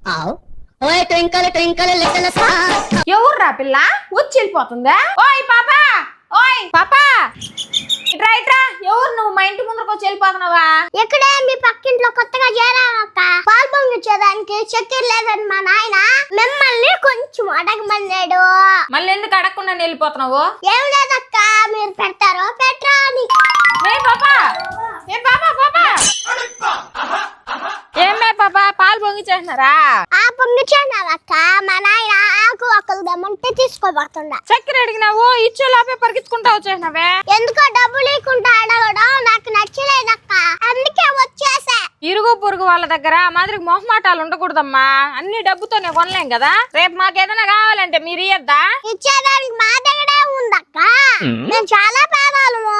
ఓయ్ twinkle twinkle little star. ఎవర్రా పిల్ల వచ్చి వెళ్ళిపోతుందా? ఓయ్ పాపా, ఓయ్ పాపా, ఇట్రా ఇట్రా. ఎవరు నువ్వు మా ఇంటి ముందరకు వచ్చి వెళ్ళిపోతున్నావా? ఇక్కడే మీ పక్కింట్లో కొత్తగా చేరామక్క. పాలు పొంగిచ్చేదానికి చక్కెర లేదని మా నాయన మిమ్మల్ని కొంచెం అడగమన్నాడు. మళ్ళీ ఎందుకు అడగకుండా వెళ్ళిపోతున్నావు? ఏం లేదక్క, మీరు పెడతారో పెట్టరా అని. ఏ పాపా, ఏ పాపా పాపా, ఏమే పాపా పాలు పొంగిచ్చేస్తున్నారా? ఆ పొంగిచ్చానక్క. మా నాయన ఆకు ఒకరు దమ్మంటే తీసుకోబోతుండ. చక్కెర అడిగినావు, ఇచ్చే లోపే పరిగెత్తుకుంటా వచ్చేసినావే. ఎందుకో డబ్బులు లేకుండా అడగడం నాకు నచ్చలేదక్క, అందుకే వచ్చేసా. ఇరుగు పొరుగు వాళ్ళ దగ్గర మాదిరికి మొహమాటాలు ఉండకూడదమ్మా. అన్ని డబ్బుతోనే కొనలేం కదా. రేపు మాకేదైనా కావాలంటే మీరు ఇయ్యద్దా? ఇచ్చేదానికి మా దగ్గరే ఉందక్క. మేము చాలా పేదాలము.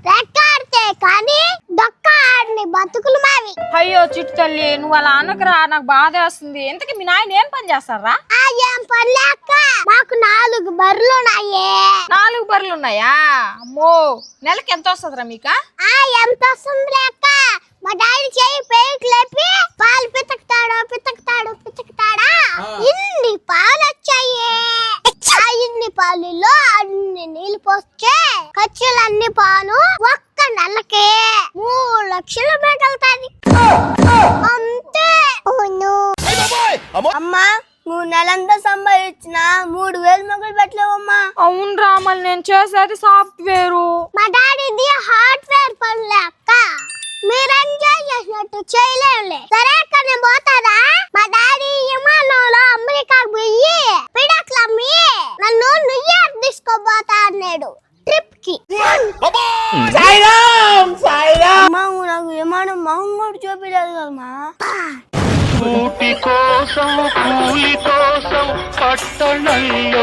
రెక్కాడితే కానీ దొక్క ఆడిని బతుకులు మావి. అయ్యో చిట్టు తల్లి, నువ్వు అలా అనకరా, నాకు బాధ వేస్తుంది. ఇంతకీ మీ నాయన ఏం పని చేస్తారా? ఏం పని అక్క, మాకు 4 బర్రెలు ఉన్నాయి. 4 బర్రెలు ఉన్నాయా? అమ్మో, నెలకి ఎంత వస్తుందిరా మీకా? ఎంత వస్తుంది అక్క? మా డాడీ చేయి పేకి లేపి పాలు పితకుతాడా ఇన్ని పాలు వచ్చాయి. ఇన్ని పాలులో అన్ని నీళ్ళు పోస్తే ఖర్చులన్నీ పాను ఒక్క నెలకి 3 లక్షలు మిగులుతాది అంతే. అమ్మా, నువ్వు నెలంతా సంపాదించిన 3000 మొగలు పెట్టలేవమ్మా. అవునరా, మళ్ళీ నేను చేసేది సాఫ్ట్వేరు. మా డాడీది హార్డ్వేర్ పనులే అక్క. మీరు ఎంజాయ్ చేసినట్టు చేయలేవులే. సరే అక్క, నేను పోతారా? మా డాడీ విమానంలో అమెరికాకు పోయి పిడక్లు అమ్మి నన్ను న్యూయార్క్ తీసుకోబోతా అన్నాడు ట్రిప్ కి. నాకు విమానం మొహం కూడా చూపించలేదు కదమ్మా. కూటి కోసం కూలి కోసం పట్టణంలో